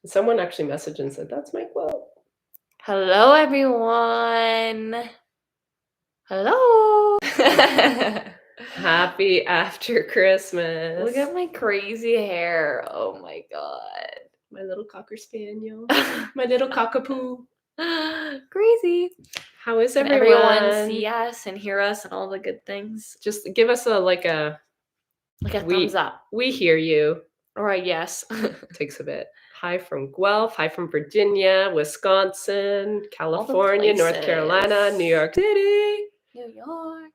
Someone actually messaged and said, "That's my quote." Hello, everyone. Hello. Happy after Christmas. Look at my crazy hair. Oh my god. My little cocker spaniel. My little cockapoo. Crazy. How is Can everyone see us and hear us and all the good things? Just give us a Like a thumbs up. We hear you. Or a yes. Takes a bit. Hi from Guelph. Hi from Virginia, Wisconsin, California, North Carolina, New York City. New York.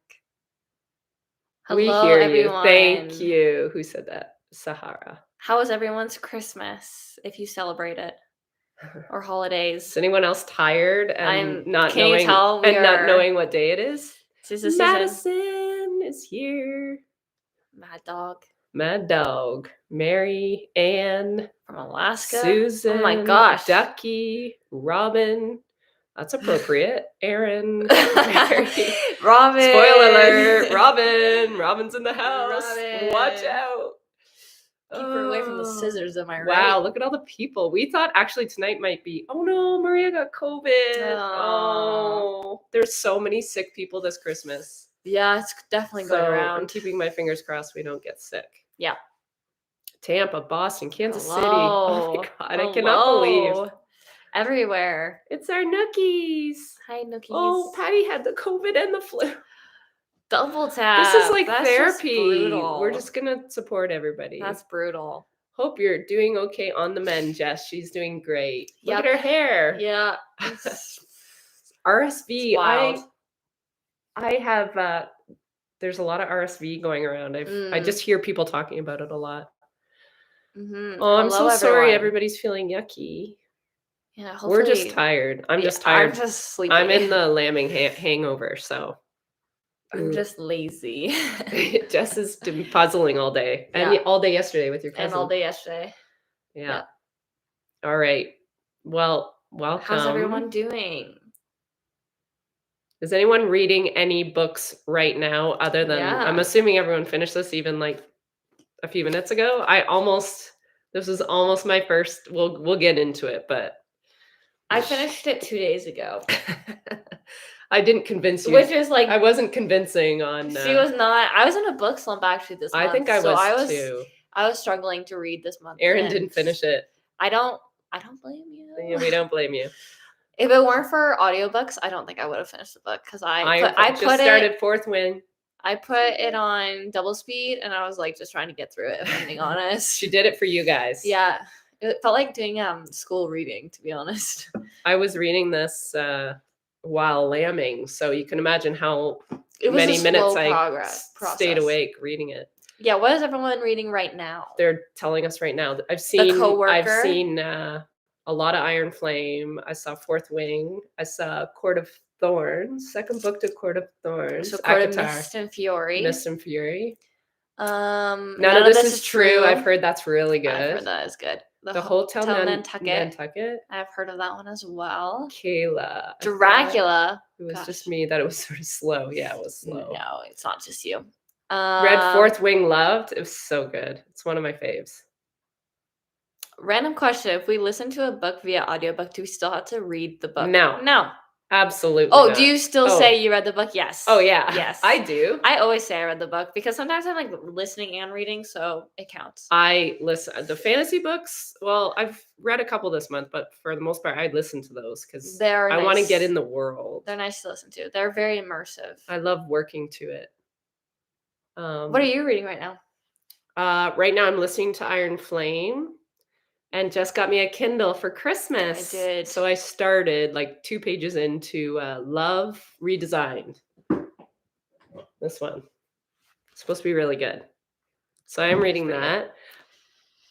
We Hello, hear everyone. you. Thank you. Who said that? Sahara. How was everyone's Christmas, if you celebrate it? Or holidays? Is anyone else tired and not Can knowing you tell we not are- knowing what day it is? Tis the season. Madison is here. Mad Dog. Mad Dog. Mary Ann From Alaska. Susan. Oh my gosh. Ducky. Robin. That's appropriate. Aaron. Mary. Robin. Spoiler alert. Robin. Robin's in the house. Robin. Watch out. Keep her away from the scissors, am I right? Wow, look at all the people. We thought actually tonight might be, oh no, Maria got COVID. Oh, there's so many sick people this Christmas. Yeah, it's definitely going around. I'm keeping my fingers crossed we don't get sick. Yeah. Tampa, Boston, Kansas City. Oh my God, I cannot believe. Everywhere. It's our nookies. Hi, nookies. Oh, Patty had the COVID and the flu. Double tap. This is like That's therapy. Just We're just going to support everybody. That's brutal. Hope you're doing okay on the mend, Jess. She's doing great. Look at her hair. Yeah. RSV. Wild. I have there's a lot of RSV going around. I just hear people talking about it a lot. Mm-hmm. Oh, I'm so sorry everybody's feeling yucky. Yeah, we're just tired. I'm just tired. I'm just sleepy. I'm in the lambing hangover, so I'm just lazy. Jess has been puzzling all day. And all day yesterday with your cousin. And all day yesterday. Yeah. All right. Well, welcome. How's everyone doing? Is anyone reading any books right now other than I'm assuming everyone finished this even like a few minutes ago? This is almost my first, we'll get into it, but I finished it 2 days ago. I didn't convince you. Which is like I wasn't convincing on She was not. I was in a book slump actually this month. I think I was too. I was struggling to read this month. Aaron didn't finish it. I don't blame you. Yeah, we don't blame you. If it weren't for audiobooks, I don't think I would have finished the book because I started Fourth Wing. I put it on double speed and I was like just trying to get through it, if I'm being honest. She did it for you guys. Yeah. It felt like doing school reading, to be honest. I was reading this while lambing, so you can imagine how many minutes I stayed awake reading it. Yeah, what is everyone reading right now? They're telling us right now. I've seen The Coworker. I've seen a lot of Iron Flame. I saw Fourth Wing. I saw Court of Thorns. Second book to Court of Thorns. So Court of Mist and Fury. Mist and Fury. None of this is true. I've heard that's really good. I've heard that is good. The Hotel Nantucket. I've heard of that one as well. Kayla. Dracula. It was just me that it was sort of slow. Yeah, it was slow. No, it's not just you. Read Fourth Wing Loved. It was so good. It's one of my faves. Random question. If we listen to a book via audiobook, do we still have to read the book? No. Absolutely. Oh, do you still say you read the book? Yes. Oh, yeah. Yes. I do. I always say I read the book because sometimes I'm like listening and reading, so it counts. I listen. The fantasy books, well, I've read a couple this month, but for the most part, I listen to those because I want to get in the world. They're nice to listen to. They're very immersive. I love working to it. What are you reading right now? Right now, I'm listening to Iron Flame. And just got me a Kindle for Christmas. I did. So I started like 2 pages into Love Redesigned. This one. It's supposed to be really good. So I'm reading that.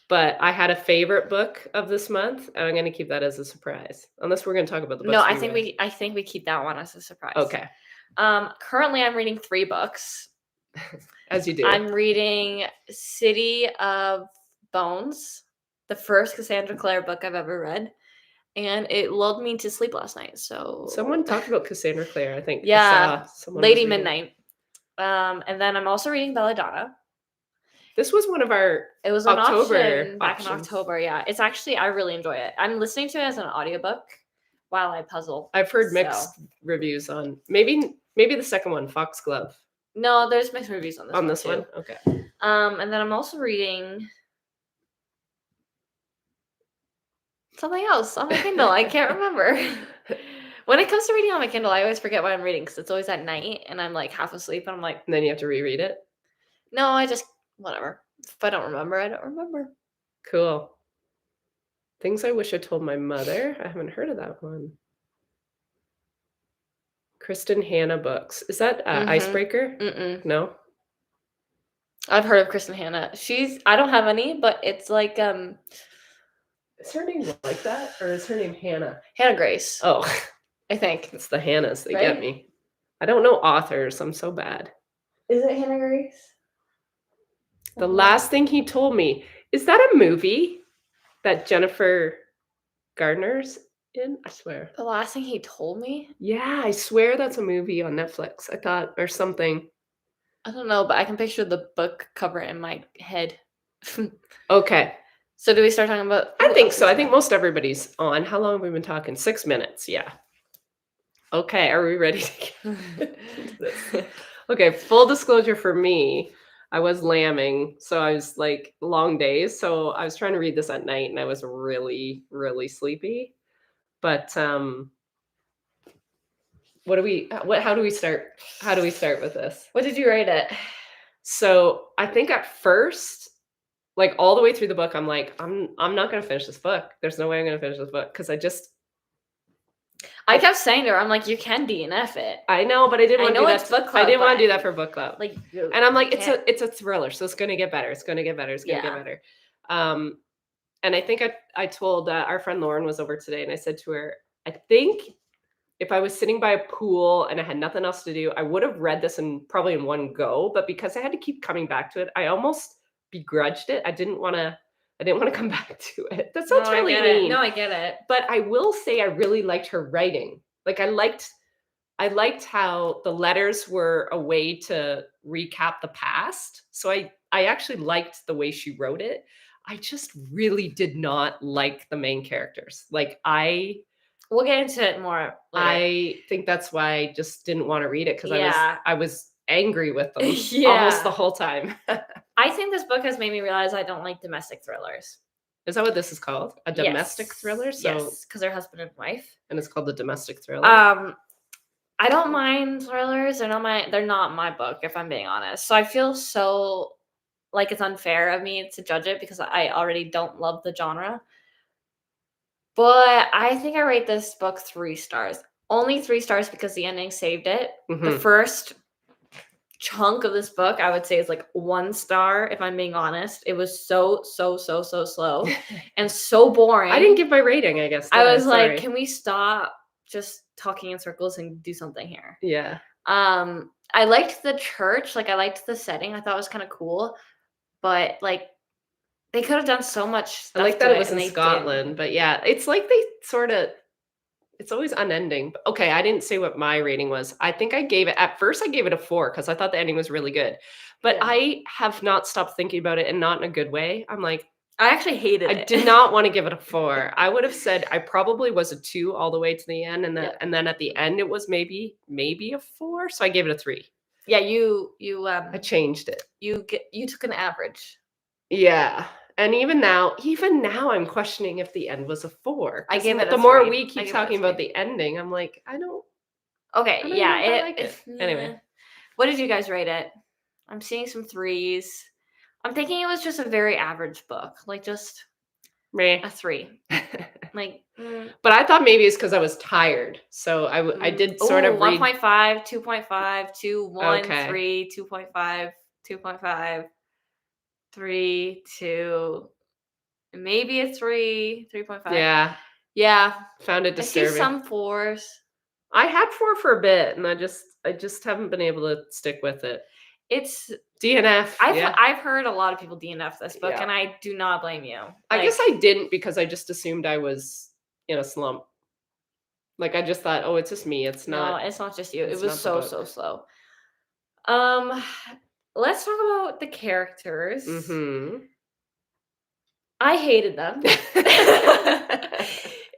But I had a favorite book of this month, and I'm going to keep that as a surprise. Unless we're going to talk about the books. No, I think we keep that one as a surprise. Okay. Currently, I'm reading 3 books. As you do. I'm reading City of Bones, the first Cassandra Clare book I've ever read, and it lulled me to sleep last night. So someone talked about Cassandra Clare, I think. Yeah, Lady Midnight. And then I'm also reading Belladonna, This was one of our It was an October option back in options. October. Yeah, it's actually I really enjoy it. I'm listening to it as an audiobook while I puzzle. I've heard So- mixed reviews on maybe the second one, Foxglove. No, there's mixed reviews on this one too. Okay. And then I'm also reading something else on my Kindle. I can't remember. When it comes to reading on my Kindle, I always forget what I'm reading because it's always at night and I'm like half asleep and I'm like, And then you have to reread it. no, I just whatever. If I don't remember, I don't remember. Cool. Things I wish I told my mother. I haven't heard of that one. Kristen Hanna books. Is that Icebreaker? Mm-mm. No. I've heard of Kristen Hanna. I don't have any, but it's like Is her name like that, or is her name Hannah? Hannah Grace. Oh, I think. it's the Hannahs that Right? get me. I don't know authors. I'm so bad. Is it Hannah Grace? The last thing he told me, is that a movie that Jennifer Gardner's in? I swear. The last thing he told me? Yeah, I swear that's a movie on Netflix. I thought, or something. I don't know, but I can picture the book cover in my head. Okay. So do we start talking about? I think so. I think most everybody's on. How long have we been talking? 6 minutes. Yeah. Okay. Are we ready to get this? Okay. Full disclosure for me, I was lambing. So I was like long days. So I was trying to read this at night and I was really, really sleepy. But how do we start? How do we start with this? What did you rate it? So I think at first, like all the way through the book, I'm like, I'm not gonna finish this book. There's no way I'm gonna finish this book because I kept saying to her, I'm like, you can DNF it. I know, but I didn't want to do it's that. book club, I didn't want to but- do that for book club. Like, And I'm like, it's a thriller, so it's gonna get better. It's gonna get better. It's gonna get Yeah. better. And I think I told our friend Lauren was over today, and I said to her, I think if I was sitting by a pool and I had nothing else to do, I would have read this probably in one go. But because I had to keep coming back to it, I almost begrudged it. I didn't want to come back to it. That sounds really mean. No, I get it. But I will say I really liked her writing. Like I liked how the letters were a way to recap the past. So I actually liked the way she wrote it. I just really did not like the main characters. Like We'll get into it more later. I think that's why I just didn't want to read it because Yeah. I was angry with them Yeah. almost the whole time. I think this book has made me realize I don't like domestic thrillers. Is that what this is called? A domestic thriller? So, yes, because they're husband and wife. And it's called the domestic thriller. I don't mind thrillers. They're not my book, if I'm being honest. So I feel so like it's unfair of me to judge it because I already don't love the genre. But I think I rate this book 3 stars. Only 3 stars because the ending saved it. The first chunk of this book, I would say, is like 1 star, if I'm being honest. It was so slow and so boring. I didn't give my rating, I guess. I was Sorry. like, can we stop just talking in circles and do something here? Yeah. I liked the church. Like, I liked the setting. I thought it was kind of cool. But, like, they could have done so much stuff. I like that it was and in they Scotland, didn't. but yeah, it's like they sort of, it's always unending. But okay, I didn't say what my rating was. I think I gave it, at first I gave it a 4 because I thought the ending was really good. But Yeah. I have not stopped thinking about it, and not in a good way. I'm like, I actually hated it. I did not want to give it a 4. I would have said I probably was a 2 all the way to the end, and then at the end it was maybe a 4. So I gave it a 3. Yeah, you I changed it. you took an average. Yeah. And even now I'm questioning if the end was a 4. I gave it a the more 3. we I keep gave it a talking about 3. the ending, I'm like, I don't Okay, I don't yeah, know if I like it. Anyway. What did you guys rate it? I'm seeing some 3s. I'm thinking it was just a very average book, like just meh. a 3. Like, But I thought maybe it's because I was tired. So I did sort of read 1.5, 2.5, 2, 1, Okay. 3, 2.5, 2.5, 3, 2, maybe a 3, 3.5. Yeah. Yeah. Found it I see disturbing. some 4s. I had 4 for a bit, and I just haven't been able to stick with it. It's DNF. Yeah. I've heard a lot of people DNF this book, Yeah. and I do not blame you. I guess I didn't because I just assumed I was in a slump. Like I just thought, oh, it's just me. It's not. No, it's not just you. It it's was not the so book. slow. let's talk about the characters. Mm-hmm. I hated them.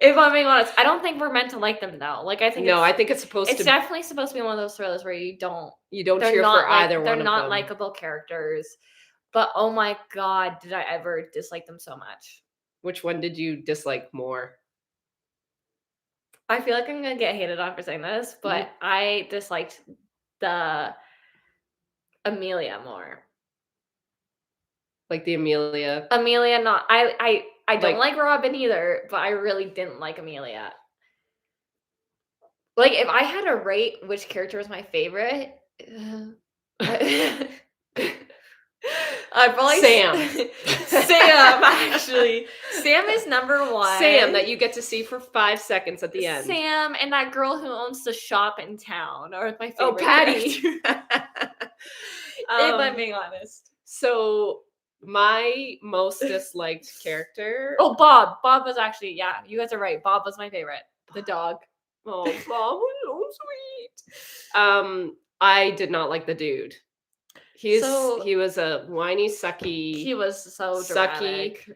If I'm being honest, I don't think we're meant to like them though. Like I think No, I think it's supposed it's to. definitely supposed to be one of those thrillers where You don't they're cheer for not like either they're one of not them. likable characters. But oh my god, did I ever dislike them so much? Which one did you dislike more? I feel like I'm gonna get hated on for saying this, but I disliked the Amelia more. Like the Amelia. Amelia, not I don't Like- like Robin either, but I really didn't like Amelia. Like if I had to rate which character was my favorite, I'd probably Sam. Sam, actually. Sam is number one. Sam, that you get to see for 5 seconds at the end. Sam and that girl who owns the shop in town are my favorite. Oh, Patty. character. If I'm being honest. So my most disliked character. Oh, Bob. Bob was actually, yeah, you guys are right. Bob was my favorite. The dog. Oh, Bob was so sweet. I did not like the dude. He was a whiny, sucky. He was so dramatic. sucky.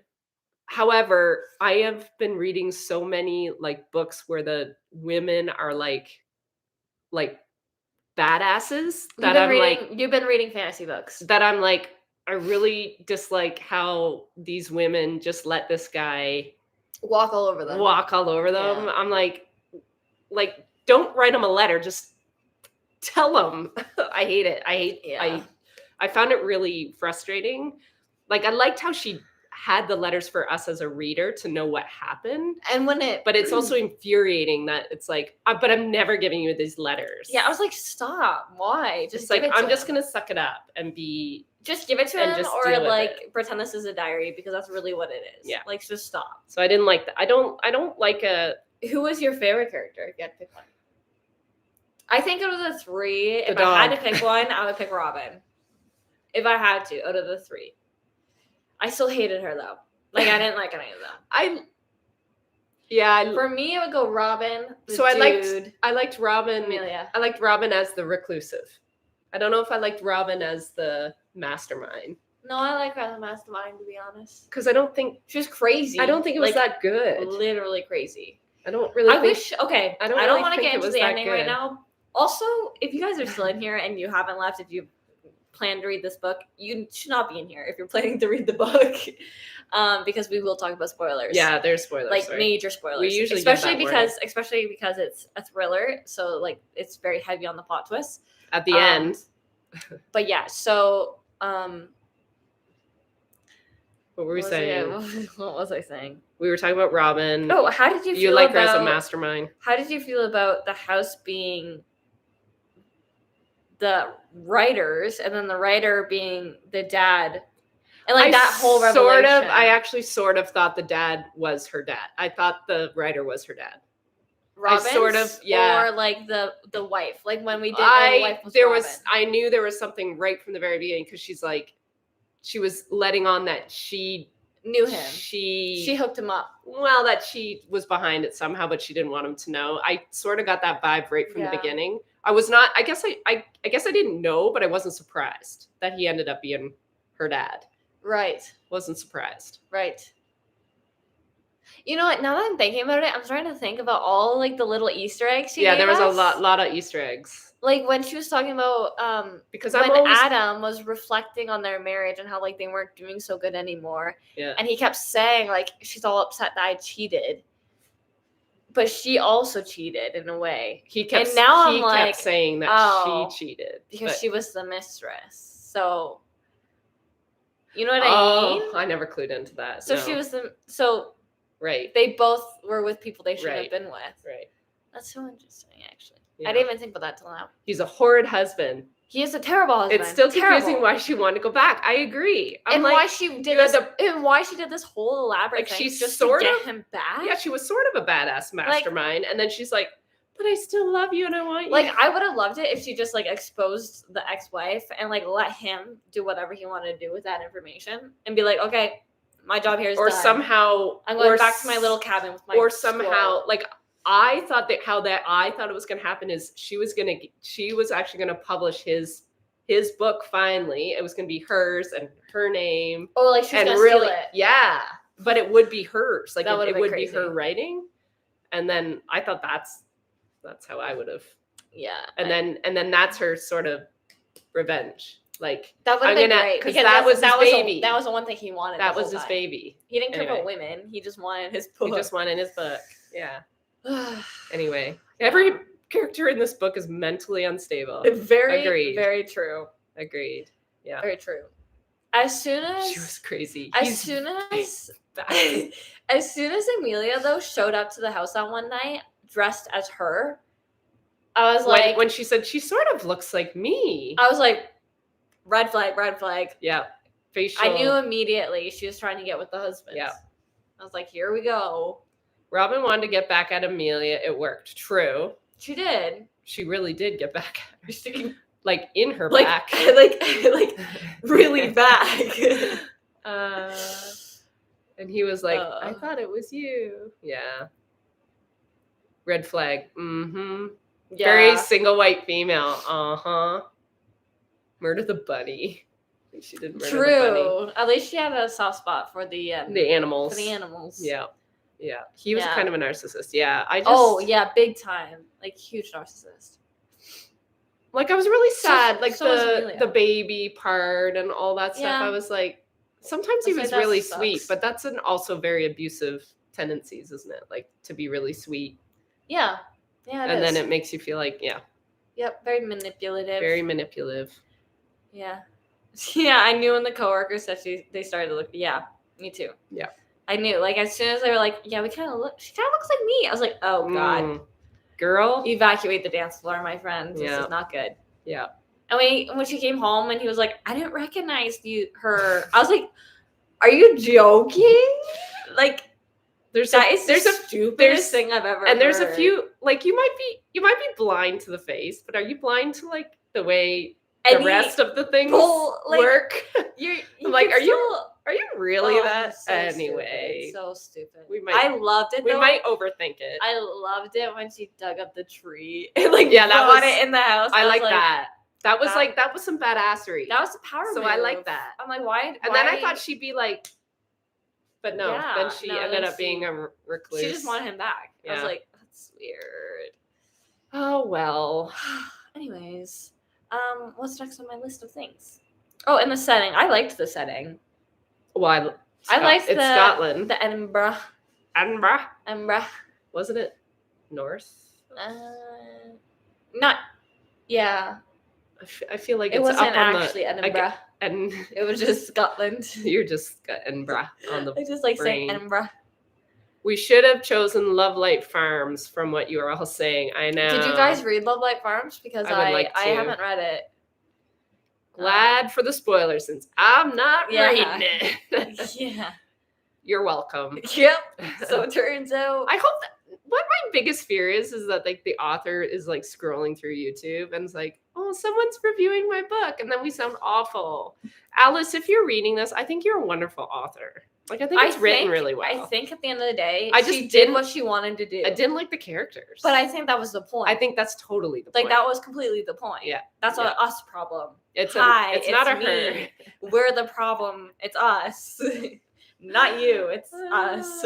However, I have been reading so many like books where the women are like badasses that You've been reading fantasy books. that I'm like, I really dislike how these women just let this guy Walk all over them. walk all over them. Yeah. I'm like, don't write him a letter. Just tell him. I hate it. I found it really frustrating. Like I liked how she had the letters for us as a reader to know what happened. And But it's also infuriating that it's like, but I'm never giving you these letters. Yeah, I was like, stop. Why? Just like, I'm just going to suck it up and be. Just give it to and him just or deal with like it. pretend this is a diary because that's really what it is. Yeah. Like just stop. So I didn't like that. I don't like a. Who was your favorite character? If you had to pick one. I think out of the three, if dog. I had to pick one, I would pick Robin. If I had to, out of the three. I still hated her though. Like I didn't like any of them. For me, it would go Robin. I liked Robin. Amelia. I liked Robin as the reclusive. I don't know if I liked Robin as the mastermind. No, I like her as a mastermind, to be honest. Because I don't think she was crazy. I don't think it was that good. Literally crazy. I don't really. Okay. I don't really want to think get it into was the that ending good. right now. Also, if you guys are still in here and you haven't left, if you plan to read this book, you should not be in here if you're planning to read the book, because we will talk about spoilers. Yeah, there's spoilers. Like major spoilers. We usually especially because it's a thriller, so like it's very heavy on the plot twists at the end. But yeah, so what were we saying? What was I saying? We were talking about Robin. Oh, how did you feel like about, her as a mastermind? How did you feel about the house being the writers and then the writer being the dad? And like that whole revelation. I actually sort of thought the dad was her dad. I thought the writer was her dad. Robin's, or like the wife. Like when we did the wife was Robin. I knew there was something right from the very beginning because she was letting on that she knew him. She hooked him up. Well, that she was behind it somehow, but she didn't want him to know. I sort of got that vibe right from the beginning. I was not. I guess I didn't know, but I wasn't surprised that he ended up being her dad. Right. Wasn't surprised. Right. You know what? Now that I'm thinking about it, I'm trying to think about all like the little Easter eggs. There was a lot of Easter eggs. Like when she was talking about because Adam was reflecting on their marriage and how like they weren't doing so good anymore. Yeah. And he kept saying like she's all upset that I cheated. But she also cheated in a way. He kept saying that she cheated because she was the mistress. So you know what I mean? I never clued into that. So she was right. They both were with people they shouldn't have been with. Right. That's so interesting, actually. Yeah. I didn't even think about that till now. He's a horrid husband. He is a terrible husband. It's still confusing why she wanted to go back. I agree. Why she did this whole elaborate thing just to get him back. Yeah, she was sort of a badass mastermind, and then she's like, "But I still love you, and I want you." Like, I would have loved it if she just like exposed the ex-wife and like let him do whatever he wanted to do with that information, and be like, "Okay, my job here is done. Somehow I'm going back to my little cabin with my somehow like." I thought it was going to happen is she was actually going to publish his his book finally. It was going to be hers and her name. Oh, like she's And gonna really, steal it. yeah. But it would be hers. Like That would've it been would crazy. be her writing. And then I thought that's how I would have. Yeah. And then that's her sort of revenge. Like that would have been great because because that was his baby. That was the one thing he wanted. That the was whole his time. baby. He didn't care Anyway. about women. He just wanted his book. He just wanted his book. Yeah. Anyway, Yeah. every character in this book is mentally unstable. Very, Agreed. very true. Agreed. Yeah. Very true. As soon as She was crazy. as soon as Amelia though showed up to the house that one night dressed as her, I was like, when she said she sort of looks like me. I was like, red flag, red flag. Yeah. Facial. I knew immediately she was trying to get with the husband. Yeah. I was like, here we go. Robin wanted to get back at Amelia. It worked. True. She did. She really did get back at her. Sticking like in her Like, back. like really back. And he was like, I Uh. thought it was you. Yeah. Red flag. Mm-hmm. Yeah. Very single white female. Uh-huh. Murder the bunny. She did murder the bunny. True. At least she had a soft spot for the animals. For the animals. Yeah. Yeah. He was Yeah. kind of a narcissist. Yeah. I just Oh yeah, big time. Like huge narcissist. like I was really sad. So- like so was Amelia. the baby part and all that stuff. Yeah. I was like, sometimes he I was was like, that really sucks. sweet, but that's also very abusive tendencies, isn't it? Like to be really sweet. Yeah. Yeah. And then it makes you feel like, yeah, Yep. Very manipulative. very manipulative. Yeah. Yeah. I knew when the coworkers said they started to look. Yeah. Me too. Yeah. I knew. Like as soon as they were like, yeah, she kind of looks like me. I was like, oh god. Mm. Girl. Evacuate the dance floor, my friend. This Yeah. is not good. Yeah. And when she came home and he was like, I didn't recognize her. I was like, are you joking? Like There's the stupidest stupidest thing I've ever and there's a heard. few like you might be blind to the face, but are you blind to like the way the rest of the things work? I'm like, are you really that? So Anyway, stupid, so stupid. I loved it. we though. might overthink it. I loved it when she dug up the tree and like Yeah, that brought was- it in the house. I was like that. That was that- that was some badassery. That was a power So move. I like that. I'm like, why? And then I thought she'd be like, but no. Yeah, then she no, ended then up being a recluse. she just wanted him back. I was Yeah. like, that's weird. Oh well. Anyways, what's next on my list of things? Oh, and the setting. I liked the setting. Why? I liked it's Scotland. the Edinburgh. Edinburgh. Wasn't it North? Not. Yeah, I feel like it it's wasn't up on actually Edinburgh. and It was just Scotland. you're just got Edinburgh on the I just like saying brain. Edinburgh. We should have chosen Love Light Farms from what you were all saying. I know. Did you guys read Love Light Farms? Because I would like I to. haven't read it. Glad for the spoilers since I'm not Yeah. reading it. Yeah. You're welcome. Yep. So it turns out. I hope that what my biggest fear is that like the author is like scrolling through YouTube and it's like, oh, someone's reviewing my book, and then we sound awful. Alice, if you're reading this, I think you're a wonderful author. Like I think it's written really well. I think at the end of the day, I just she did didn't- what she wanted to do. I didn't like the characters, But I think that was the point. I think that's totally the like point. that was completely the point. Yeah. That's Yeah. a us problem. It's Hi, it's not a me. her. We're the problem. It's us. Not you. It's us.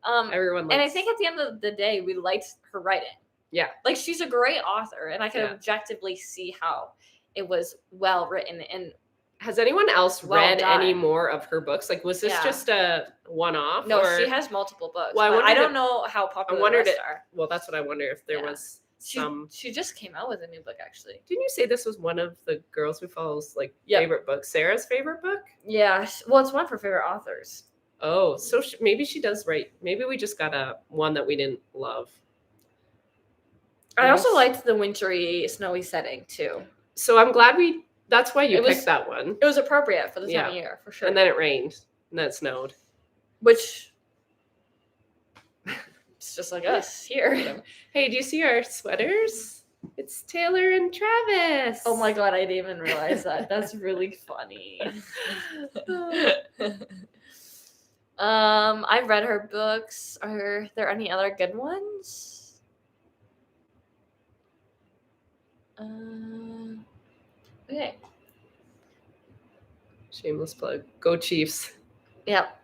Everyone likes, And I think at the end of the day, we liked her writing. Yeah. Like she's a great author, and I can Yeah. objectively see how it was well written. And has anyone else well read done. any more of her books? Like, was this Yeah. just a one-off? no, or, she has multiple books. Well, I But I wondered don't if- know how popular wondered the rest it- are. Well, that's what I wonder if there Yeah. was some. She just came out with a new book, actually. Didn't you say this was one of the girls who follows like Yep. favorite books? Sarah's favorite book? Yeah. Well, it's one of her favorite authors. Oh, so maybe she does write. Maybe we just got one that we didn't love. I also Yes. liked the wintry, snowy setting too. So I'm glad that's why you It was- picked that one. It was appropriate for the time Yeah. of year, for sure. And then it rained and then it snowed. Which it's just like us here. Hey, do you see our sweaters? It's Taylor and Travis. Oh my god, I didn't even realize that. That's really funny. I've read her books. Are there any other good ones? Okay. Shameless plug. Go Chiefs. Yep.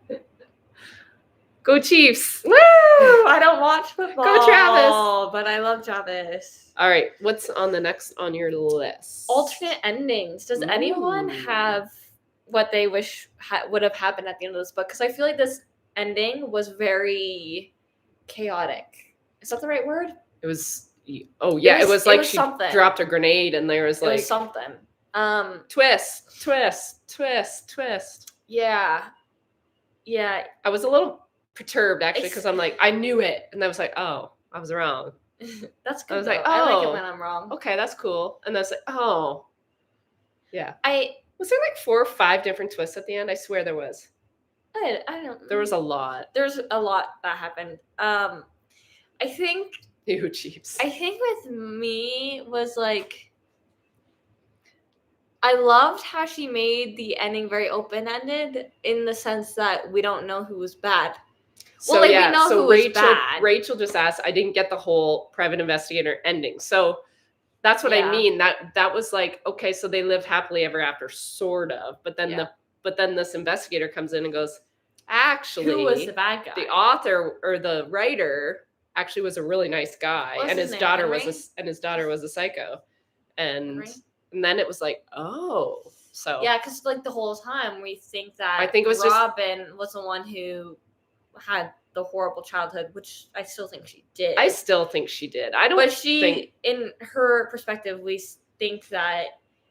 Go Chiefs. Woo! I don't watch football. Go Travis. But I love Travis. All right. What's on the next on your list? Alternate endings. Does anyone Ooh. have what they wish would have happened at the end of this book? Because I feel like this ending was very chaotic. Is that the right word? It was. Oh yeah, it was like she something. dropped a grenade, and there was It like was something. twist, twist, twist, twist. Yeah. Yeah. I was a little perturbed actually It's- because I'm like, I knew it, and I was like, oh, I was wrong. That's good. I was like, I like it oh. when I'm wrong. Okay, that's cool. And I was like, oh, yeah. I Was there like 4 or 5 different twists at the end? I swear there was. don't. There was a lot. There's a lot that happened. I think Ew, Chiefs. I think with me was like I loved how she made the ending very open-ended in the sense that we don't know who was bad. So Well, like, we yeah, know so who was Rachel bad. Rachel just asked, I didn't get the whole private investigator ending. So that's what I Yeah. mean. That was like, okay, so they lived happily ever after, sort of. But then Yeah. this investigator comes in and goes, actually, Who was the bad guy? the author or the writer actually was a really nice guy, What was and his his name, daughter Henry? was a psycho. And Henry? and then it was like, oh, so Yeah, because like the whole time we think that I think it was just- Robin was the one who had the horrible childhood, which I still think she did. I still think she did. I don't But she, think in her perspective, we think that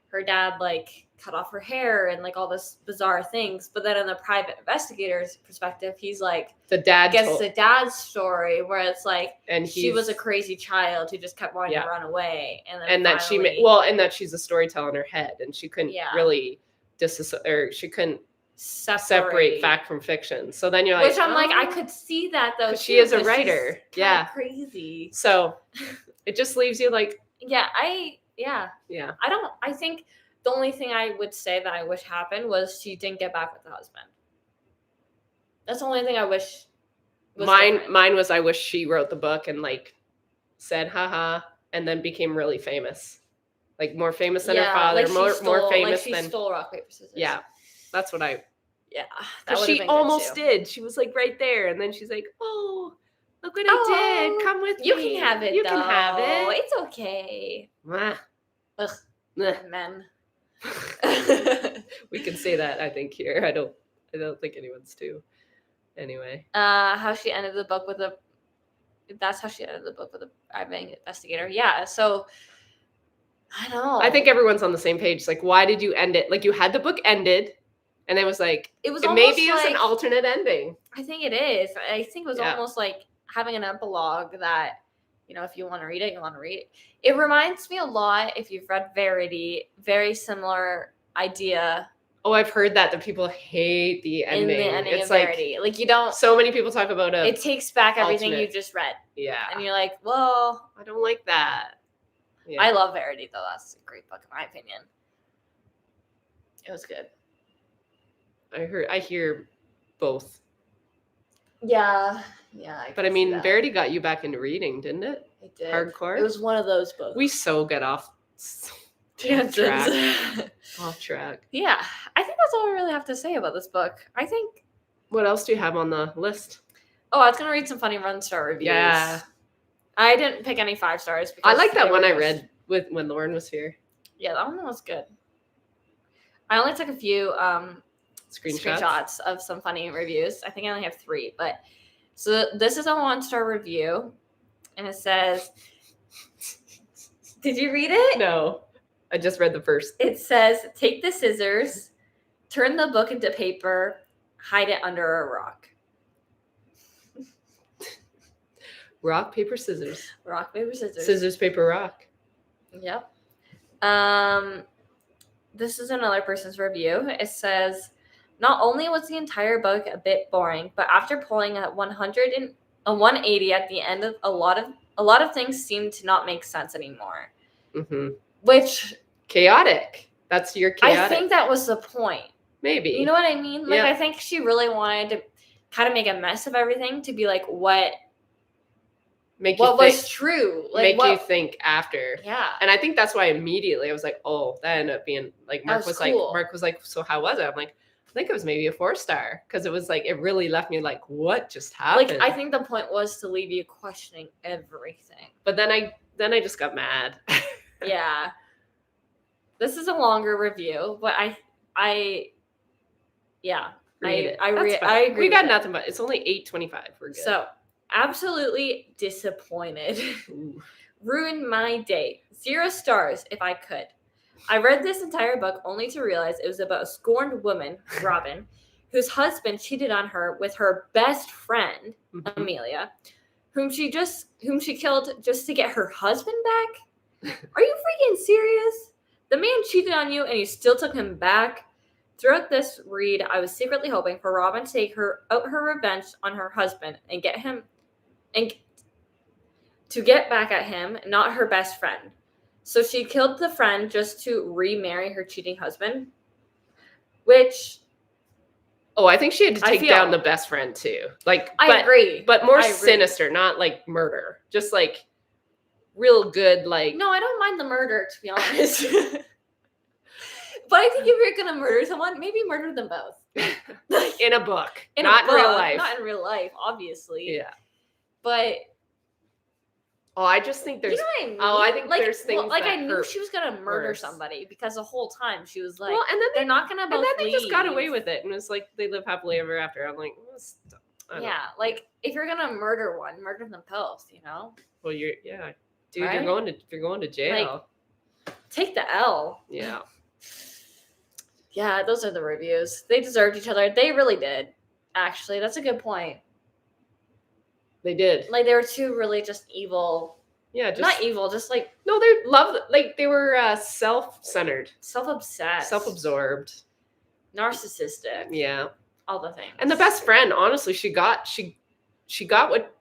her dad like cut off her hair and like all this bizarre things. But then in the private investigator's perspective, he's like the dad gets told, the dad's story where it's like and she was a he's- crazy child who just kept wanting Yeah. to run away, and then and that she finally and that she's a storyteller in her head, and she couldn't Yeah. really she couldn't separate fact from fiction. So then you're like, which I'm like, I oh. could see that though. 'Cause she too, is a 'cause she's writer. kinda Yeah. crazy. So it just leaves you like, Yeah, yeah. I think the only thing I would say that I wish happened was she didn't get back with the husband. That's the only thing I wish was different. Mine was, I wish she wrote the book and like said haha and then became really famous. Like more famous than her father, like she more famous she than stole rock, paper, scissors. Yeah. That's what I Yeah. That Because would've she been good, almost too. did. She was like right there, and then she's like, "Oh, look what I did! Come with You me. can have it. You can have though. it. It's okay. Mwah. Ugh. Mwah. Men. We can say that, I think, here. I don't think anyone's too. Anyway, How she ended the book with a. That's how she ended the book with a private investigator. Yeah. So. I know. I think everyone's on the same page. Like, why did you end it? Like, you had the book ended, and it was like it was maybe almost it's an like- alternate ending. I think it is. I think it was Yeah. almost like having an epilogue that, if you want to read it, you want to read it. It reminds me a lot, if you've read Verity, very similar idea Oh, I've heard that people hate the ending. in the ending It's of like Verity. Like you don't. so many people talk about It takes back everything you alternate. just read, Yeah, and you're like, well, I don't like that. Yeah. I love Verity though. That's a great book in my opinion. It was good. I hear both. Yeah. But I mean, Verity got you back into reading, didn't it? It did. Hardcore. It was one of those books. We so get off Tangents. track. Off track. Yeah, I think that's all we really have to say about this book. I think. What else do you have on the list? Oh, I was gonna read some funny Run Star reviews. Yeah. I didn't pick any 5 stars. I like that they one were I just- read when Lauren was here. Yeah, that one was good. I only took a few screenshots of some funny reviews. I think I only have 3, but so this is a 1-star review, and it says, "Did you read it?" No, I just read the first. It says, "Take the scissors, turn the book into paper, hide it under a rock." Rock, paper, scissors. Rock, paper, scissors. Scissors, paper, rock. Yep. This is another person's review. It says, "Not only was the entire book a bit boring, but after pulling a 180 at the end of a lot of things seemed to not make sense anymore." Mm-hmm. Which Chaotic. That's your chaotic. I think that was the point. Maybe. You know what I mean? Like Yeah. I think she really wanted to kind of make a mess of everything to be like what make what you think, was true. Like make what you think after. Yeah. And I think that's why immediately I was like, oh, that ended up being like That was cool. Mark was like, so how was it? I'm like, I think it was maybe a 4-star because it was like it really left me like, what just happened? Like I think the point was to leave you questioning everything. But then I just got mad. Yeah. This is a longer review, but yeah. Read it. I That's fine. I agree. We got with it. nothing but it's only 8:25. We're good. So, absolutely disappointed. Ooh. Ruined my day. 0 stars if I could. I read this entire book only to realize it was about a scorned woman, Robin, whose husband cheated on her with her best friend, Mhm. Amelia, whom she killed just to get her husband back. Are you freaking serious? The man cheated on you and you still took him back? Throughout this read, I was secretly hoping for Robin to take her revenge on her husband and get him and to get back at him, not her best friend. So she killed the friend just to remarry her cheating husband, which Oh, I think she had to I take feel- down the best friend too. Like, I agree. but more I agree. sinister, not like murder. Just like real good, like No, I don't mind the murder, to be honest. But I think if you're gonna murder someone, maybe murder them both. in a book, In not a in real book, life. Not in real life, obviously. Yeah. But Oh, I just think there's. you know what I mean? Oh, I think like, there's things like that I knew hurt she was gonna murder worse. somebody because the whole time she was like, Well, and then they're not gonna both and then they just got leave. away with it, and it's like they live happily ever after. I'm like, I don't know. Yeah, like if you're gonna murder one, murder them both. You know, Well, dude, Right? you're going to jail. take the L. Yeah. Yeah, those are the reviews. They deserved each other. They really did. Actually, that's a good point. They did. Like they were two really just evil. Yeah, just Not evil, just like no. They love like they were self-centered, self-obsessed, self-absorbed. narcissistic. Yeah. All the things. And the best friend, honestly, she got what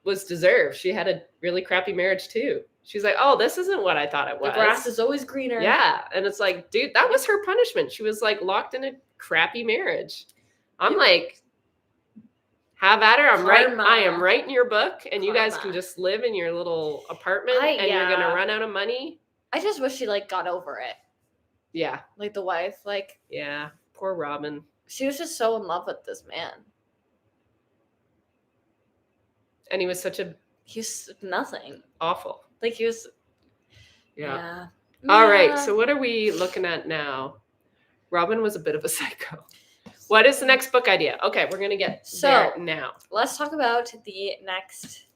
was deserved. She had a really crappy marriage too. She's like, oh, this isn't what I thought it was. The grass is always greener. Yeah, and it's like, dude, that was her punishment. She was like locked in a crappy marriage. I'm like, have at her. Karma. I am writing your book, and you guys can Karma. just live in your little apartment, and you're yeah. gonna run out of money. I just wish she like got over it. Yeah, Like the wife, like yeah. Poor Robin. she was just so in love with this man. And he was such a He's nothing. awful. Like he was. Yeah. Yeah. All right. Yeah. So what are we looking at now? Robin was a bit of a psycho. What is the next book idea? Okay, we're gonna get there now. Let's talk about the next.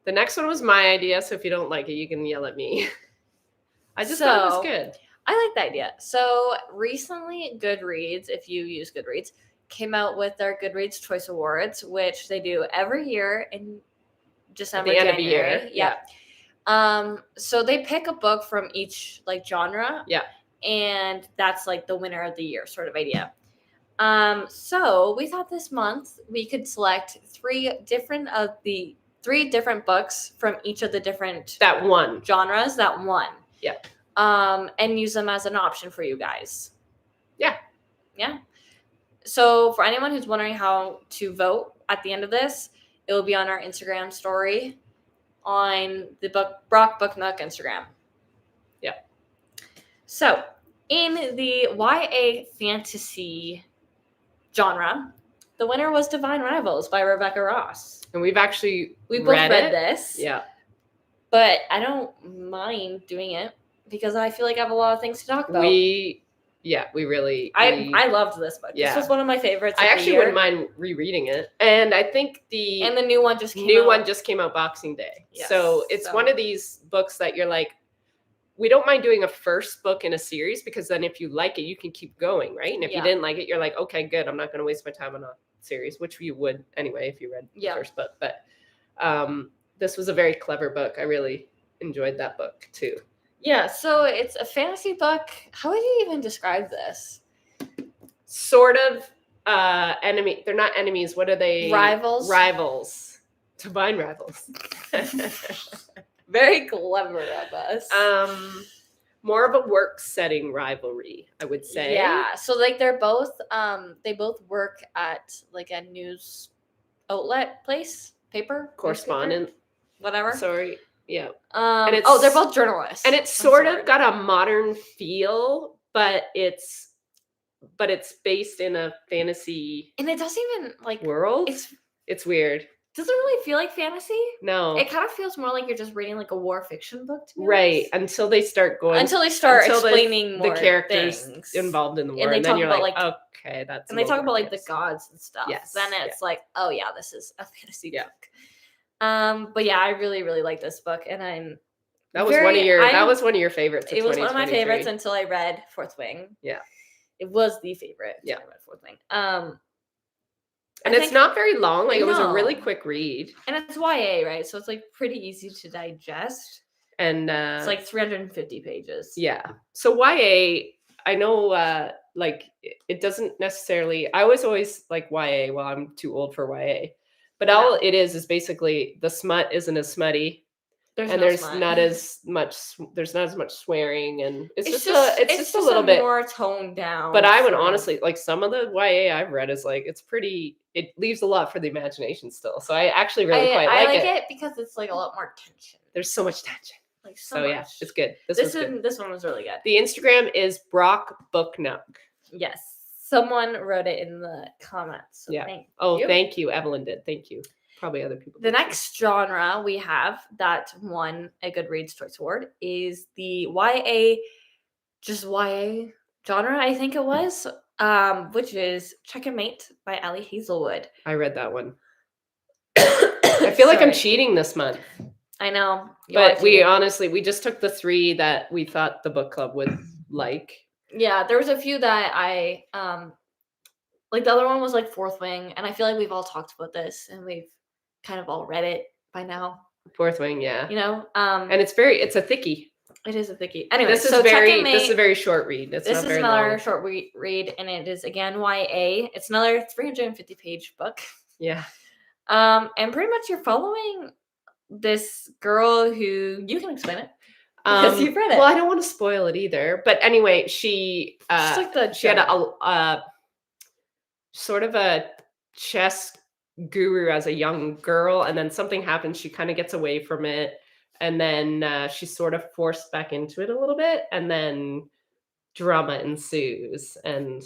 The next one was my idea, so if you don't like it, you can yell at me. I just thought it was good. I like the idea. So recently, Goodreads, if you use Goodreads, came out with their Goodreads Choice Awards, which they do every year in December, At the end January. of the year. Yeah. So they pick a book from each like genre. Yeah. And that's like the winner of the year sort of idea. So we thought this month we could select three different books from each of the different That one. genres that won. Yeah. And use them as an option for you guys. Yeah. Yeah. So for anyone who's wondering how to vote at the end of this, it will be on our Instagram story on the Brock Book Nook Instagram. Yeah. So in the YA fantasy genre, the winner was Divine Rivals by Rebecca Ross. And we've actually We both read it. this. Yeah. But I don't mind doing it because I feel like I have a lot of things to talk about. I loved this book. Yeah. This was one of my favorites. I of the actually year. wouldn't mind rereading it. And I think the new one just came new out. one just came out Boxing Day. Yes, So it's one of these books that you're like, we don't mind doing a first book in a series because then if you like it, you can keep going, right? And if you didn't like it, you're like, okay, good. I'm not going to waste my time on a series, which you would anyway if you read the first book. But this was a very clever book. I really enjoyed that book too. Yeah, so it's a fantasy book. How would you even describe this? Sort of enemy. They're not enemies. What are they? Rivals. Rivals. Divine rivals. Very clever of us. More of a work setting rivalry, I would say. Yeah. So like they're both they both work at like a news outlet place, paper. Correspondent. Newspaper? whatever. Sorry. Yeah. And it's- they're both journalists. And it's sort of got a modern feel, but it's based in a fantasy and it doesn't even like world. It's weird. Doesn't really feel like fantasy. No. It kind of feels more like you're just reading like a war fiction book, to be Right. honest. Until they start explaining more the characters things involved in the war. And they then talk you're about like, like okay, that's and they talk about like the gods and stuff. Yes. Then it's like, oh yeah, this is a fantasy Yeah. book. But yeah, I really, really like this book, and that was one of your favorites. It was one of my favorites until I read Fourth Wing. Yeah. It was the favorite. Yeah. I read Fourth Wing. And it's not very long. Like, it was a really No. quick read. And it's YA, right? So it's like pretty easy to digest. And it's like 350 pages. Yeah. So YA, I know like it doesn't necessarily, I was always like YA, well, I'm too old for YA. But all it is basically the smut isn't as smutty. There's not as much swearing, and it's just a little bit more toned down. But I would honestly like some of the YA I've read is like it leaves a lot for the imagination still. So I actually really quite like it. I like it because it's like a lot more tension. There's so much tension. Like so much. Yeah, it's good. This one was really good. The Instagram is Brock Book Nook. Yes. Someone wrote it in the comments. So yeah. Thank you. Thank you. Evelyn did. Thank you. Probably other people. The next genre we have that won a Goodreads Choice Award is the YA genre, I think it was, which is Check and Mate by Ali Hazelwood. I read that one. I feel like I'm cheating this month. I know. But we just took the 3 that we thought the book club would like. Yeah, there was a few that I like. The other one was like Fourth Wing, and I feel like we've all talked about this and we've kind of all read it by now. Fourth Wing, yeah. You know, and it's a thickie. It is a thickie. Anyway, this is a very short read. This is another short read, and it is again YA. It's another 350 page book. Yeah. And pretty much you're following this girl who you can explain it because you've read it. Well, I don't want to spoil it either. But anyway, she had a sort of a chess guru as a young girl, and then something happens. She kind of gets away from it, and then she's sort of forced back into it a little bit, and then drama ensues. And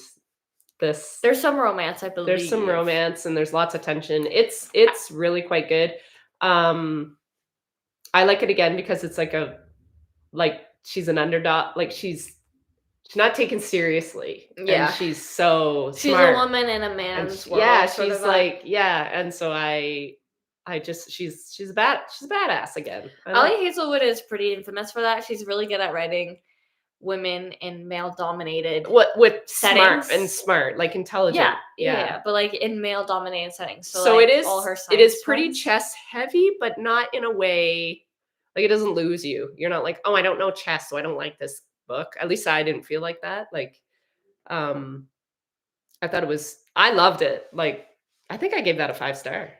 there's some romance, I believe. There's some romance, and there's lots of tension. It's really quite good. I like it again because it's like she's an underdog. Like she's not taken seriously. Yeah. And she's so she's smart. A woman in a man's world. Yeah, she's like, and so she's a badass again. Ali Hazelwood is pretty infamous for that. She's really good at writing women in male dominated with settings. smart, like intelligent. Yeah. But like in male dominated settings. So like, it is pretty chess heavy, but not in a way like it doesn't lose you. You're not like, oh, I don't know chess, so I don't like this book. At least I didn't feel like that. Like, I thought I loved it. Like, I think I gave that a 5-star.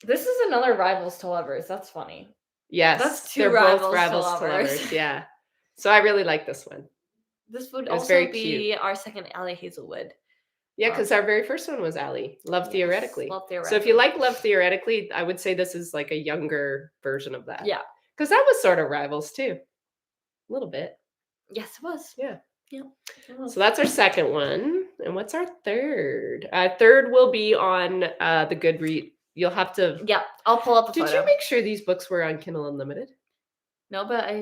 This is another Rivals to Lovers. That's funny. Yes. That's they're both Rivals to Lovers. Yeah. So I really like this one. This would also be our second Ali Hazelwood. Yeah, because our very first one was Ali, Love Theoretically. Love Theoretically. So if you like Love Theoretically, I would say this is like a younger version of that. Yeah. Because that was sort of Rivals too. A little bit. Yes, it was. Yeah. Yeah. So that's our second one. And what's our third? Third will be on the Goodreads. You'll have to... Yeah, I'll pull up a photo. Did you make sure these books were on Kindle Unlimited? No, but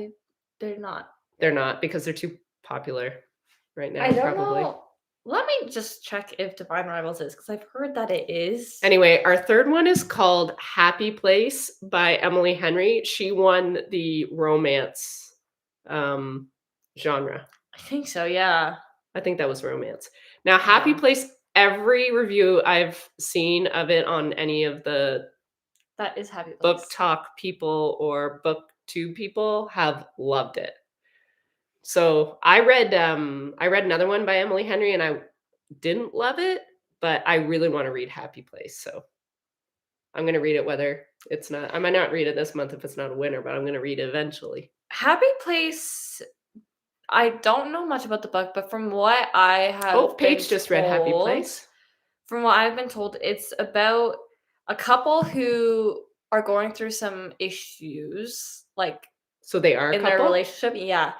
they're not. They're not because they're too popular right now. I don't know. Let me just check if Divine Rivals is, because I've heard that it is. Anyway, our third one is called Happy Place by Emily Henry. She won the romance genre. I think so, yeah. I think that was romance. Now, Happy Place, every review I've seen of it on any of the that is Happy Place. Book Talk people or BookTube people have loved it. So I read another one by Emily Henry and I didn't love it, but I really want to read Happy Place. So I'm going to read it whether it's not, I might not read it this month if it's not a winner, but I'm going to read it eventually. Happy Place, I don't know much about the book, but from what I have Paige just read Happy Place. From what I've been told, it's about a couple who are going through some issues, like So they are a in their couple? relationship. Yeah.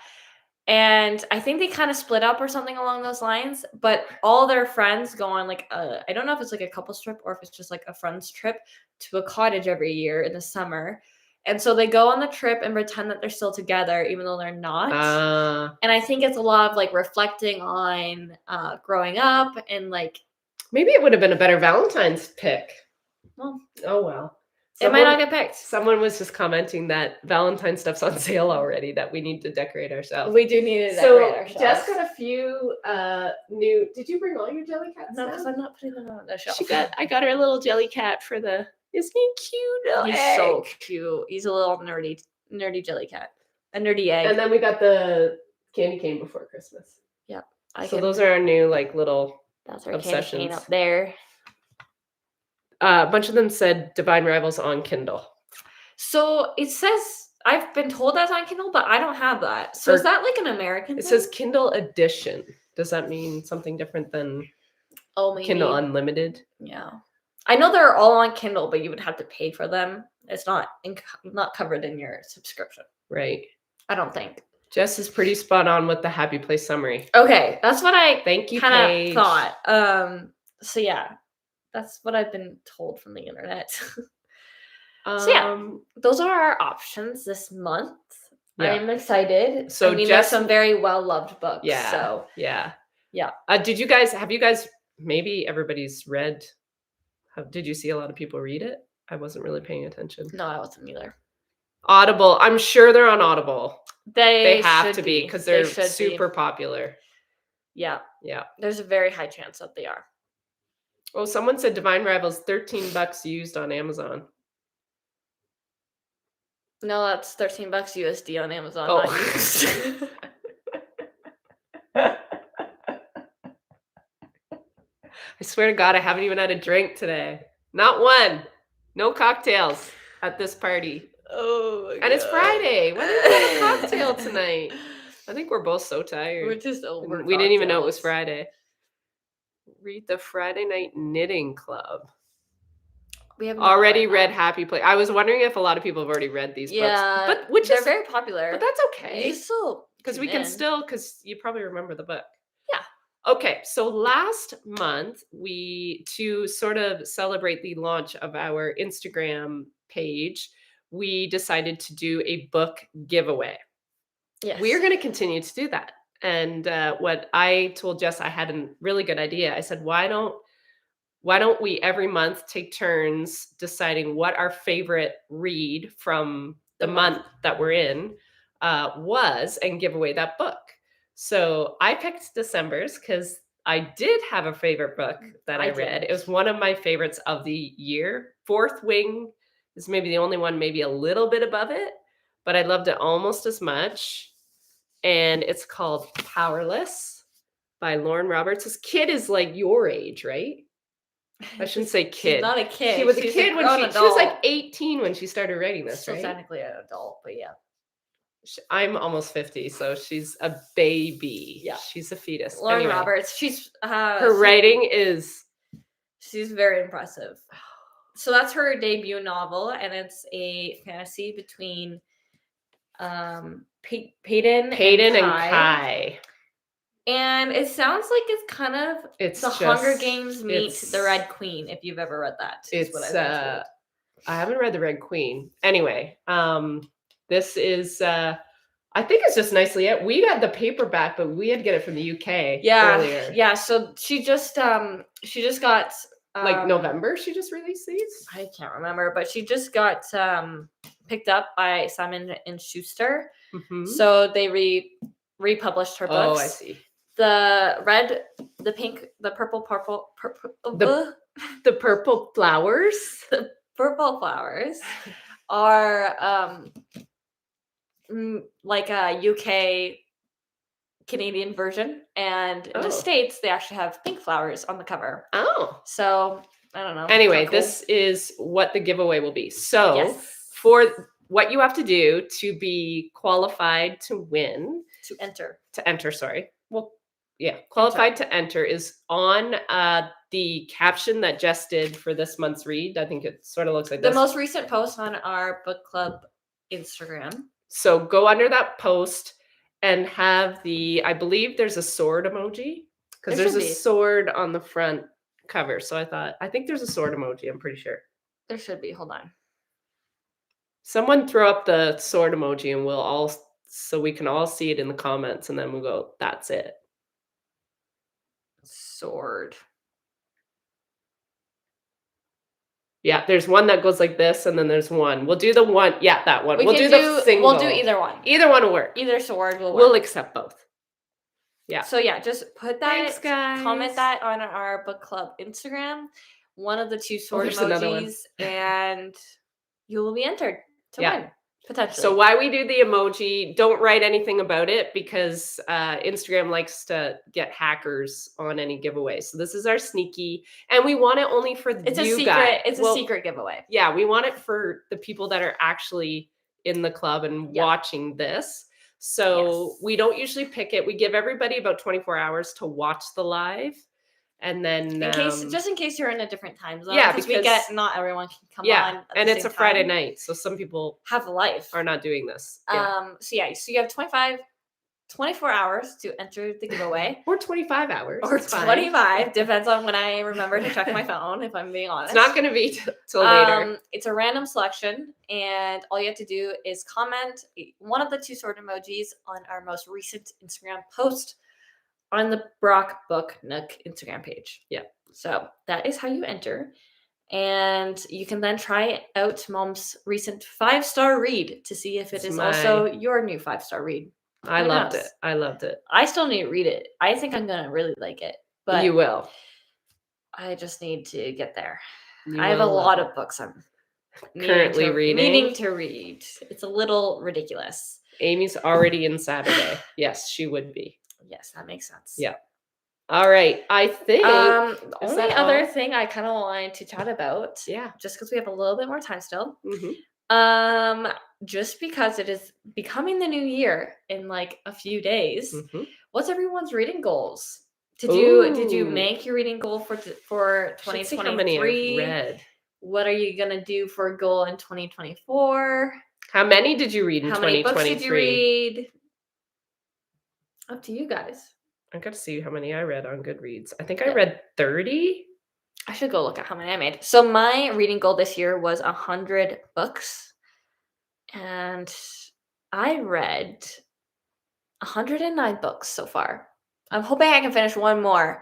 And I think they kind of split up or something along those lines. But all their friends go on like I don't know if it's like a couple's trip or if it's just like a friend's trip to a cottage every year in the summer. And so they go on the trip and pretend that they're still together, even though they're not. And I think it's a lot of like reflecting on growing up and like Maybe it would have been a better Valentine's pick. Well, oh well. it might not get picked. Someone was just commenting that Valentine stuff's on sale already, that we need to decorate ourselves. We do need to decorate ourselves. Jess got a few new. Did you bring all your jelly cats? No, because I'm not putting them on the shelf. I got her a little jelly cat for the. Isn't he cute? Little He's egg? so cute. He's a little nerdy jelly cat. A nerdy egg. And then we got the candy cane before Christmas. Yep. Those are our new like little. That's our obsessions. candy cane up there. A bunch of them said Divine Rivals on Kindle. So it says I've been told that's on Kindle, but I don't have that. So is that like an American It thing? says Kindle Edition. Does that mean something different than maybe. Kindle Unlimited? Yeah. I know they're all on Kindle, but you would have to pay for them. It's not covered in your subscription. Right. I don't think. Jess is pretty spot on with the Happy Place summary. Okay, that's what I Thank you, kind Paige. of thought. So yeah, that's what I've been told from the internet. So yeah, those are our options this month. Yeah. I'm excited. So I mean, Jess, there's some very well-loved books. Yeah. So yeah. Yeah. Have you guys, maybe everybody's read, did you see a lot of people read it? I wasn't really paying attention. No, I wasn't either. Audible. I'm sure they're on Audible. They have to be because they're super popular. Yeah. Yeah. There's a very high chance that they are. Oh, someone said Divine Rivals, $13 used on Amazon. No, that's $13 USD on Amazon, Oh. not used. I swear to God, I haven't even had a drink today. Not one. No cocktails at this party. Oh my God. And it's Friday. Why didn't we have a cocktail tonight? I think we're both so tired. We're just over. We didn't even know it was Friday. Read the Friday Night Knitting Club. We have already read Happy Place. I was wondering if a lot of people have already read these books. But they're very popular. But that's okay. Because we can still, because you probably remember the book. Yeah. Okay, so last month, to sort of celebrate the launch of our Instagram page, we decided to do a book giveaway. Yes. We are going to continue to do that. And what I told Jess, I had a really good idea. I said, why don't we every month take turns deciding what our favorite read from the month that we're in was and give away that book. So I picked December's because I did have a favorite book that I read. It was one of my favorites of the year. Fourth Wing is maybe the only one, maybe a little bit above it, but I loved it almost as much. And it's called Powerless by Lauren Roberts. This kid is like your age, right? I shouldn't say kid. She's not a kid. She was a kid when she was like 18 when she started writing this, Still right? technically an adult, but yeah. I'm almost 50, so she's a baby. Yeah. She's a fetus. Lauren Roberts. She's her writing is she's very impressive. So that's her debut novel, and it's a fantasy between Peyton and Kai. And it sounds like it's kind of the Hunger Games meet the Red Queen, if you've ever read that. I haven't read the Red Queen. Anyway, this is I think it's just nicely out. We got the paperback, but we had to get it from the UK earlier. Yeah. So she just got like November. She just released these. I can't remember, but she just got picked up by Simon and Schuster. Mm-hmm. So they republished her books. Oh, I see. The red, the pink, the purple, the purple flowers. The purple flowers are like a UK Canadian version, and in the States they actually have pink flowers on the cover. Oh, so I don't know. Anyway, this is what the giveaway will be. So for what you have to do to be qualified to win, to enter, sorry. Well, yeah, qualified to enter is on the caption that Jess did for this month's read. I think it sort of looks like The this. most recent post on our book club Instagram. So go under that post and have I believe there's a sword emoji, because There there's should a be. sword on the front cover. So I think there's a sword emoji. I'm pretty sure. There should be. Hold on. Someone throw up the sword emoji and so we can all see it in the comments, and then we'll go, that's it. Sword. Yeah, there's one that goes like this, and then there's one. We'll do the one. Yeah, that one. We'll do the single. We'll do either one. Either one will work. Either sword will work. We'll accept both. Yeah. So yeah, just put that. Thanks, guys. Comment that on our book club Instagram. One of the two sword there's another one. emojis, and you will be entered to win. Potentially. So why we do the emoji, don't write anything about it, because Instagram likes to get hackers on any giveaway. So this is our sneaky, and we want it only for it's you a secret. guys. It's a secret giveaway. Yeah, we want it for the people that are actually in the club and watching this. So we don't usually pick it. We give everybody about 24 hours to watch the live. And then just in case you're in a different time zone. Yeah, because not everyone can come on. And it's a Friday night, so some people have a life. Are not doing this. So you have 24 hours to enter the giveaway. Or 25 hours. Or 25. Depends on when I remember to check my phone, if I'm being honest. It's not going to be till later. It's a random selection, and all you have to do is comment one of the two sword emojis on our most recent Instagram post on the Brock Book Nook Instagram page. Yeah. So that is how you enter. And you can then try out Mom's recent 5-star read to see if it is also your new 5-star read. I loved it. I loved it. I still need to read it. I think I'm going to really like it. But you will. I just need to get there. I have a lot of books I'm currently needing to read. It's a little ridiculous. Amy's already in Saturday. Yes, she would be. Yes, that makes sense. Yeah. All right. I think the only other thing I kind of wanted to chat about, just because we have a little bit more time still, just because it is becoming the new year in like a few days. What's everyone's reading goals? Did you make your reading goal for 2023? How many I've read. What are you gonna do for a goal in 2024? How many did you read in 2023? How many books did you read? Up to you guys. I got to see how many I read on Goodreads. I think I read 30. I should go look at how many I made. So my reading goal this year was 100 books. And I read 109 books so far. I'm hoping I can finish one more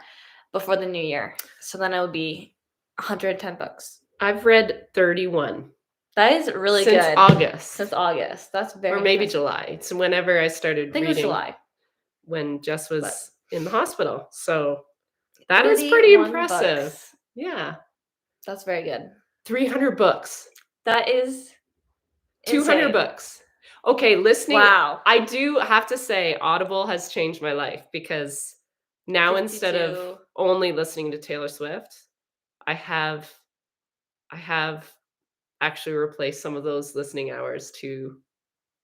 before the new year. So then it would be 110 books. I've read 31. That is really good. Since August. That's very Or maybe July. It's whenever I started reading. I think it was July. When Jess was in the hospital. So that is pretty impressive. Books. Yeah. That's very good. 300 books. That is 200 insane. books. Okay, listening. Wow. I do have to say Audible has changed my life, because now 52. Instead of only listening to Taylor Swift, I have actually replaced some of those listening hours to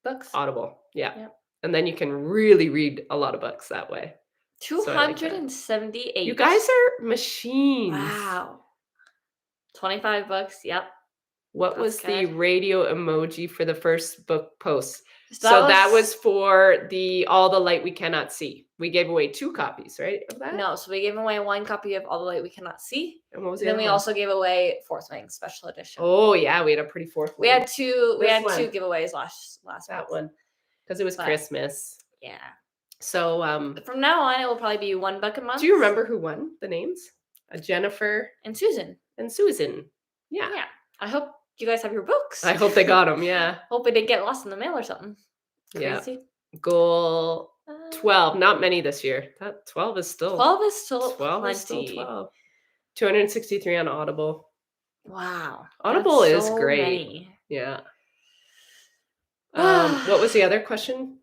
books. Audible. Yeah. Yep. And then you can really read a lot of books that way. 278. You guys are machines. Wow. 25 books. Yep. What was the radio emoji for the first book post? So that was for All the Light We Cannot See. We gave away 2 copies, right? Of that? No, so we gave away 1 copy of All the Light We Cannot See. And what was then we also gave away Fourth Wing Special Edition. Oh yeah, we had a pretty Fourth Wing. We had two giveaways last that month. Because it was Christmas. Yeah. So from now on, it will probably be 1 book a month. Do you remember who won the names? Jennifer and Susan. Yeah. Yeah. I hope you guys have your books. I hope they got them. Yeah. Hope it didn't get lost in the mail or something. Crazy. Yeah. Goal 12. Not many this year. That 12 is still 12 is still 12 plenty. is still 12. 263 on Audible. Wow. Audible is so great. Many. Yeah. What was the other question?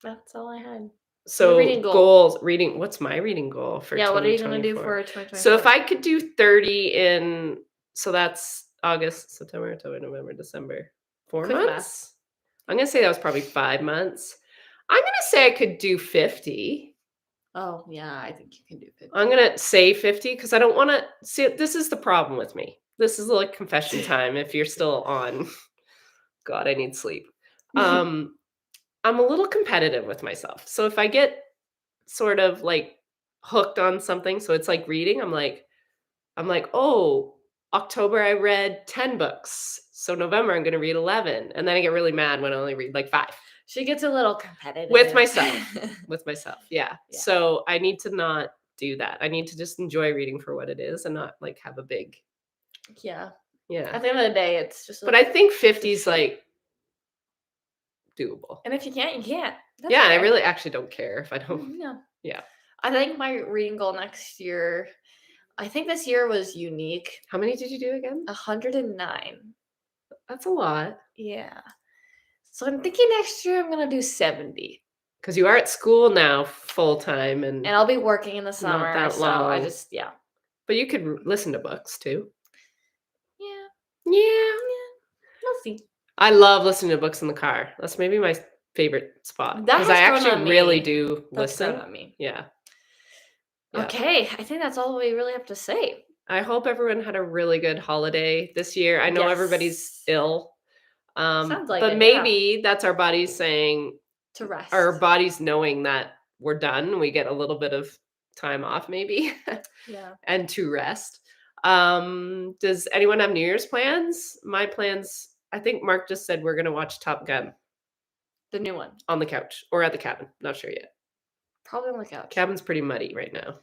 That's all I had. So reading goals. Reading. What's my reading goal for 2024? Yeah, what are you going to do for 2024? So if I could do 30 so that's August, September, October, November, December. 4 Quick months? math. I'm going to say that was probably 5 months. I'm going to say I could do 50. Oh, yeah, I think you can do 50. I'm gonna say 50 because I don't want to see. This is the problem with me. This is like confession time. If you're still on, God, I need sleep. Um, I'm a little competitive with myself. So if I get sort of like hooked on something, so it's like reading, I'm like, oh, October I read 10 books. So November I'm gonna read 11. And then I get really mad when I only read like 5. She gets a little competitive. With myself. With myself. Yeah. Yeah. So I need to not do that. I need to just enjoy reading for what it is and not like have a big Yeah. yeah. At the end of the day, it's just But I think 50 is shit. like doable. And if you can't, you can't. That's Yeah, I okay. really actually don't care if I don't. No. Yeah. I think my reading goal next year, I think this year was unique. How many did you do again? 109. That's a lot. Yeah. So I'm thinking next year I'm gonna do 70. Because you are at school now full time and And I'll be working in the summer. that So I long. just but you could listen to books too. Yeah. Yeah. We'll see. I love listening to books in the car. That's maybe my favorite spot. That Because has I grown actually on really me. do That's grown listen. on me. Yeah. Yeah. Okay, I think that's all we really have to say. I hope everyone had a really good holiday this year. I know everybody's Yes. ill. Sounds like but it, yeah. maybe that's our bodies saying, To rest. our bodies knowing that we're done. We get a little bit of time off maybe Yeah. and to rest. Does anyone have New Year's plans? My plans, I think Mark just said we're going to watch Top Gun The new one. on the couch or at the cabin. Not sure yet. Probably on the couch. Cabin's pretty muddy right now.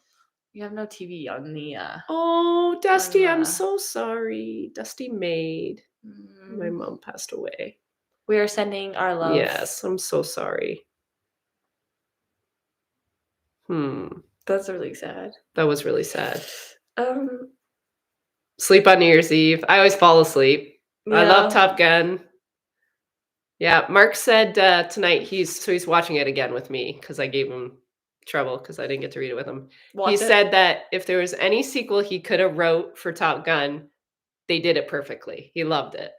You have no TV on the Oh, Dusty, I'm the- so sorry. Dusty Maid. My Mm. mom passed away. We are sending our love. Yes, I'm so sorry. That's really sad. That was really sad. Sleep Sleep on New Year's Eve. I always fall asleep. I love Top Gun. Yeah, Mark said tonight he's watching it again with me because I gave him trouble because I didn't get to read it with him. He said that if there was any sequel he could have wrote for Top Gun, they did it perfectly. He loved it.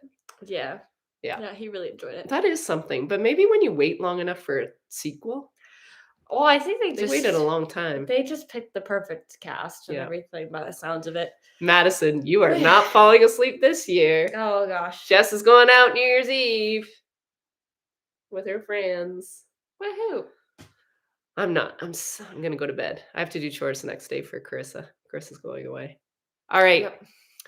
Yeah. Yeah. Yeah, he really enjoyed it. That is something. But maybe when you wait long enough for a sequel, Well, I think they waited a long time. They just picked the perfect cast and Yeah. everything by the sounds of it. Madison, you are not falling asleep this year. Oh gosh. Jess is going out New Year's Eve with her friends. Woohoo. I'm not. I'm gonna go to bed. I have to do chores the next day for Carissa. Carissa's going away. All right. Yep.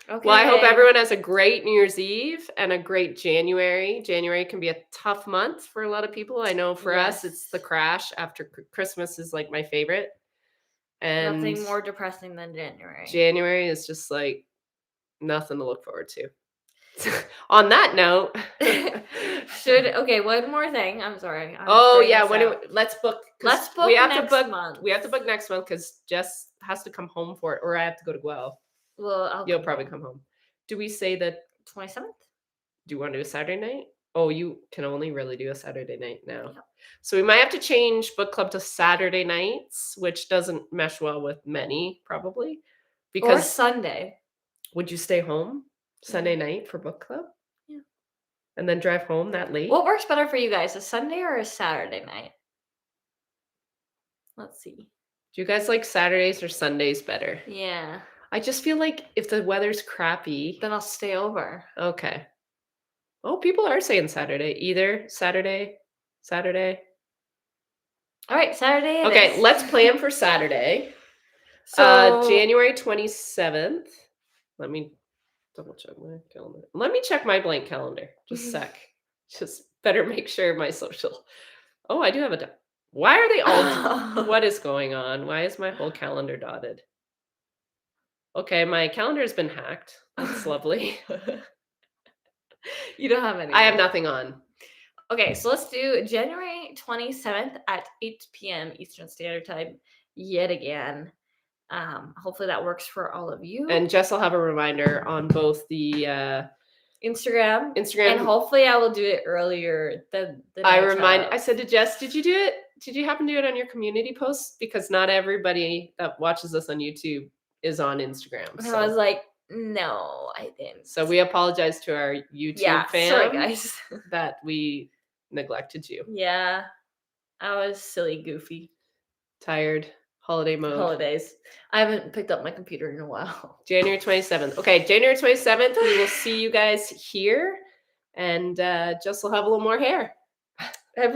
Okay. Well, I hope everyone has a great New Year's Eve and a great January. January can be a tough month for a lot of people. I know for us, it's the Yes. crash after Christmas is like my favorite. And Nothing more depressing than January. January is just like nothing to look forward to. On that note, Okay, one more thing. I'm sorry. oh yeah, let's book. Let's book we have next to book. month. We have to book next month because Jess has to come home for it, or I have to go to Guelph. Well, You'll probably come home. Do we say that? 27th? Do you want to do a Saturday night? Oh, you can only really do a Saturday night now. Yep. So we might have to change book club to Saturday nights, which doesn't mesh well with many probably. Or Because Sunday. would you stay home Sunday night for book club? Yeah. And then drive home that late? What works better for you guys, a Sunday or a Saturday night? Let's see. Do you guys like Saturdays or Sundays better? Yeah. I just feel like if the weather's crappy. Then I'll stay over. Okay. Oh, people are saying Saturday. Either Saturday. All right, Saturday it Okay, is. let's plan for Saturday. So January 27th. Let me double check my calendar. Let me check my blank calendar. Just a sec. Just better make sure my social. Oh, I do have a. Why are they all? What is going on? Why is my whole calendar dotted? Okay, my calendar has been hacked. That's lovely. You don't have any. I have nothing on. Okay, so let's do January 27th at 8 p.m. Eastern Standard Time yet again. Hopefully that works for all of you. And Jess will have a reminder on both the Instagram. Instagram. And hopefully I will do it earlier than I said to Jess, did you do it? Did you happen to do it on your community posts? Because not everybody that watches us on YouTube is on Instagram. And I was like, no, I didn't. So we apologize to our YouTube fans. Sorry guys. That we neglected you. Yeah. I was silly goofy. Tired. holiday mode. holidays. I haven't picked up my computer in a while. January 27th. Okay, January 27th, we will see you guys here. And Jess will have a little more hair. I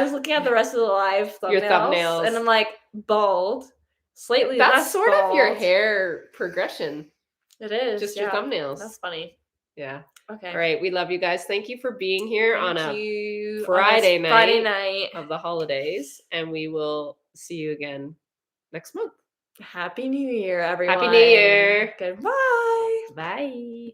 was looking at the rest of the live thumbnails, Your thumbnails. and I'm like, bald, slightly That's less sort of your bald. hair progression. It is Just your thumbnails. That's funny. Yeah. Okay. All right. We love you guys. Thank you for being here on Thank a you. Friday On this Friday night night. of the holidays. And we will see you again next month. Happy New Year, everyone. Happy New Year. Goodbye. Bye.